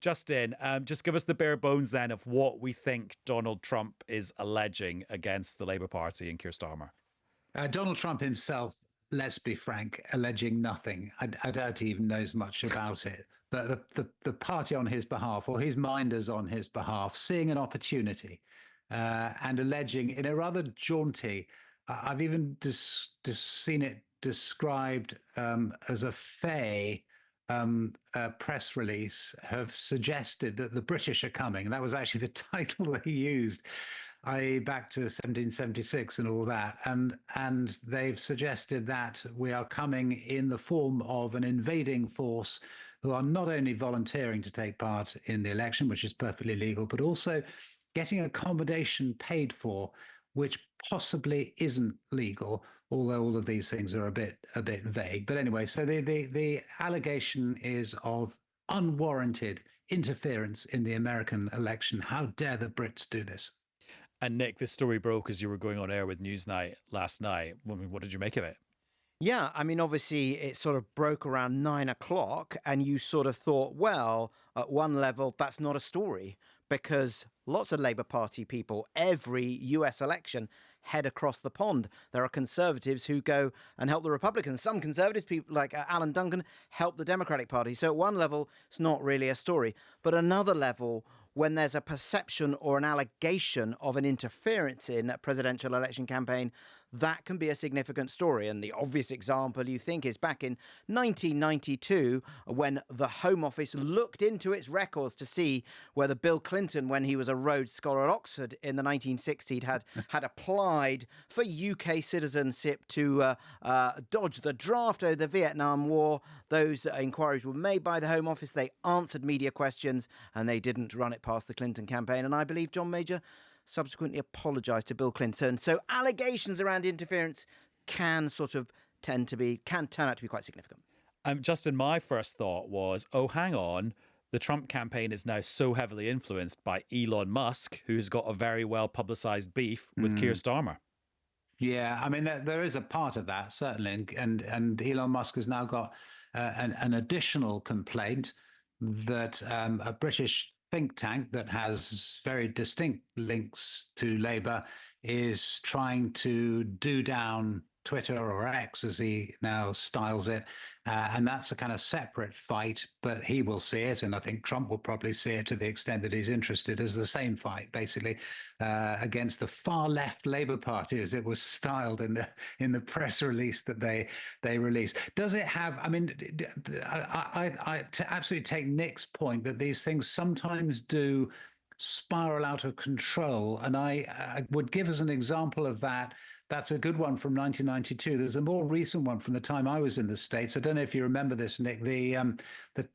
Justin, just give us the bare bones then of what we think Donald Trump is alleging against the Labour Party and Keir Starmer. Donald Trump himself, let's be frank, alleging nothing. I doubt he even knows much about it. But the party on his behalf, or his minders on his behalf, seeing an opportunity and alleging in a rather jaunty, I've even seen it described as a fey press release, have suggested that the British are coming. That was actually the title that he used, i.e. back to 1776 and all that. And they've suggested that we are coming in the form of an invading force who are not only volunteering to take part in the election, which is perfectly legal, but also getting accommodation paid for, which possibly isn't legal, although all of these things are a bit vague. But anyway, so the allegation is of unwarranted interference in the American election. How dare the Brits do this? And Nick, this story broke as you were going on air with Newsnight last night. I mean, what did you make of it? Yeah, I mean, obviously, it sort of broke around 9 o'clock, and you sort of thought, well, at one level, that's not a story, because lots of Labour Party people, every US election, head across the pond. There are Conservatives who go and help the Republicans. Some Conservatives, people like Alan Duncan, help the Democratic Party. So at one level, it's not really a story. But another level, when there's a perception or an allegation of an interference in a presidential election campaign, that can be a significant story. And the obvious example, you think, is back in 1992, when the Home Office looked into its records to see whether Bill Clinton, when he was a Rhodes Scholar at Oxford in the 1960s, had applied for UK citizenship to dodge the draft over the Vietnam War. Those inquiries were made by the Home Office. They answered media questions, and they didn't run it past the Clinton campaign. And I believe John Major subsequently apologised to Bill Clinton. So allegations around interference can turn out to be quite significant. Justin, my first thought was, oh, hang on. The Trump campaign is now so heavily influenced by Elon Musk, who's got a very well publicised beef with Keir Starmer. Yeah, I mean, there is a part of that, certainly. And Elon Musk has now got an additional complaint that a British think tank that has very distinct links to Labour is trying to do down Twitter, or X as he now styles it. And that's a kind of separate fight, but he will see it, and I think Trump will probably see it to the extent that he's interested, as the same fight, basically, against the far left Labour Party, as it was styled in the press release that they released. Does it have? I mean, I absolutely take Nick's point that these things sometimes do spiral out of control, and I would give as an example of that. That's a good one from 1992. There's a more recent one from the time I was in the States. I don't know if you remember this, Nick, the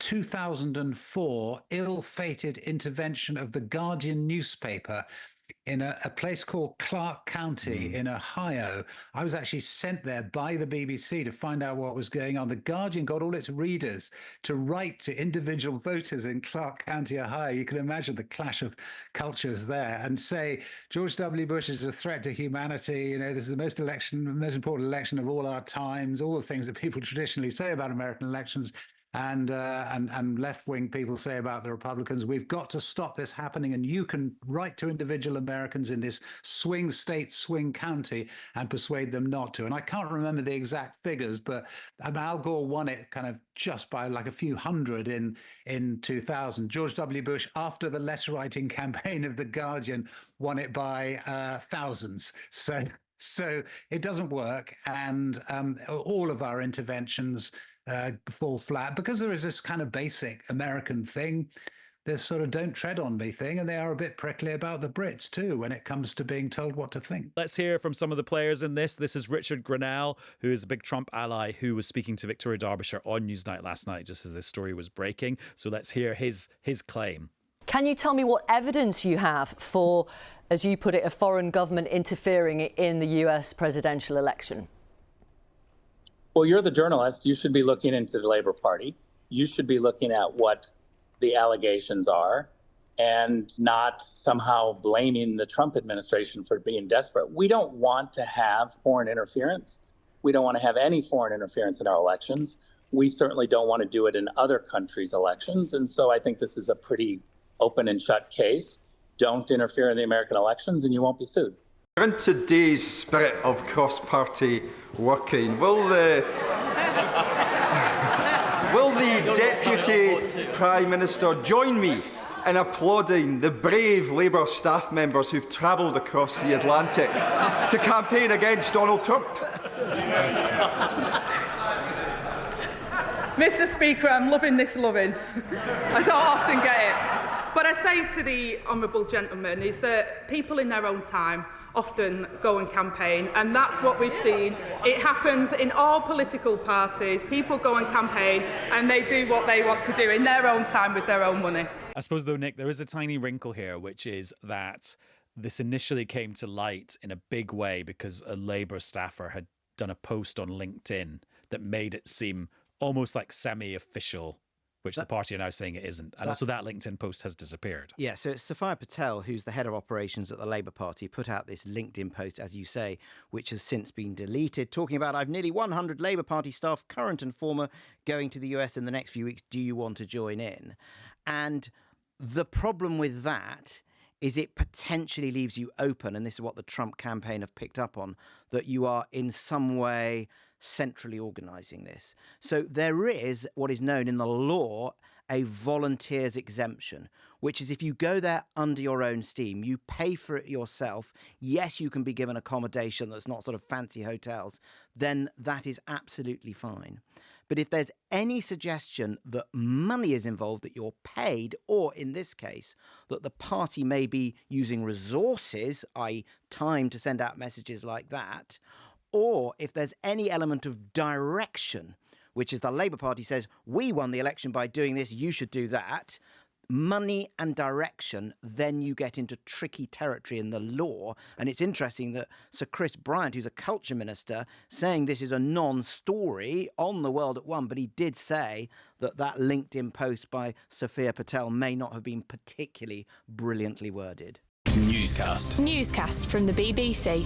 2004 ill-fated intervention of the Guardian newspaper in a place called Clark County in Ohio. I was actually sent there by the BBC to find out what was going on. The Guardian got all its readers to write to individual voters in Clark County, Ohio. You can imagine the clash of cultures there, and say George W. Bush is a threat to humanity. You know, this is the most important election of all our times. All the things that people traditionally say about American elections. And left-wing people say about the Republicans. We've got to stop this happening, and you can write to individual Americans in this swing state, swing county, and persuade them not to. And I can't remember the exact figures, but Al Gore won it kind of just by like a few hundred in 2000. George W. Bush, after the letter-writing campaign of The Guardian, won it by thousands. So it doesn't work, and all of our interventions fall flat because there is this kind of basic American thing, this sort of don't tread on me thing, and they are a bit prickly about the Brits too when it comes to being told what to think. Let's hear from some of the players in this. This is Richard Grinnell, who is a big Trump ally, who was speaking to Victoria Derbyshire on Newsnight last night just as this story was breaking. So let's hear his claim. Can you tell me what evidence you have for, as you put it, a foreign government interfering in the US presidential election? Well, you're the journalist. You should be looking into the Labour Party. You should be looking at what the allegations are and not somehow blaming the Trump administration for being desperate. We don't want to have foreign interference. We don't want to have any foreign interference in our elections. we certainly don't want to do it in other countries' elections. And so I think this is a pretty open and shut case. Don't interfere in the American elections and you won't be sued. In today's spirit of cross-party working, will the Deputy Prime Minister join me in applauding the brave Labour staff members who've travelled across the Atlantic to campaign against Donald Trump? Mr. Speaker, I'm loving this loving. I don't often get it. But I say to the honourable gentleman is that people in their own time often go and campaign, and that's what we've seen. It happens in all political parties. People go and campaign and they do what they want to do in their own time with their own money. I suppose, though, Nick, there is a tiny wrinkle here, which is that this initially came to light in a big way because a Labour staffer had done a post on LinkedIn that made it seem almost like semi-official, which the party are now saying it isn't. And also that LinkedIn post has disappeared. Yeah, so it's Sophia Patel, who's the head of operations at the Labour Party, put out this LinkedIn post, as you say, which has since been deleted, talking about, I've nearly 100 Labour Party staff, current and former, going to the US in the next few weeks. Do you want to join in? And the problem with that is it potentially leaves you open, and this is what the Trump campaign have picked up on, that you are in some way centrally organising this. So there is what is known in the law a volunteers exemption, which is if you go there under your own steam, you pay for it yourself. Yes, you can be given accommodation that's not sort of fancy hotels, then that is absolutely fine. But if there's any suggestion that money is involved, that you're paid, or in this case, that the party may be using resources, i.e. time to send out messages like that, or if there's any element of direction, which is the Labour Party says, we won the election by doing this, you should do that, money and direction, then you get into tricky territory in the law. And it's interesting that Sir Chris Bryant, who's a culture minister, saying this is a non-story on the World at One, but he did say that that LinkedIn post by Sophia Patel may not have been particularly brilliantly worded. Newscast from the BBC.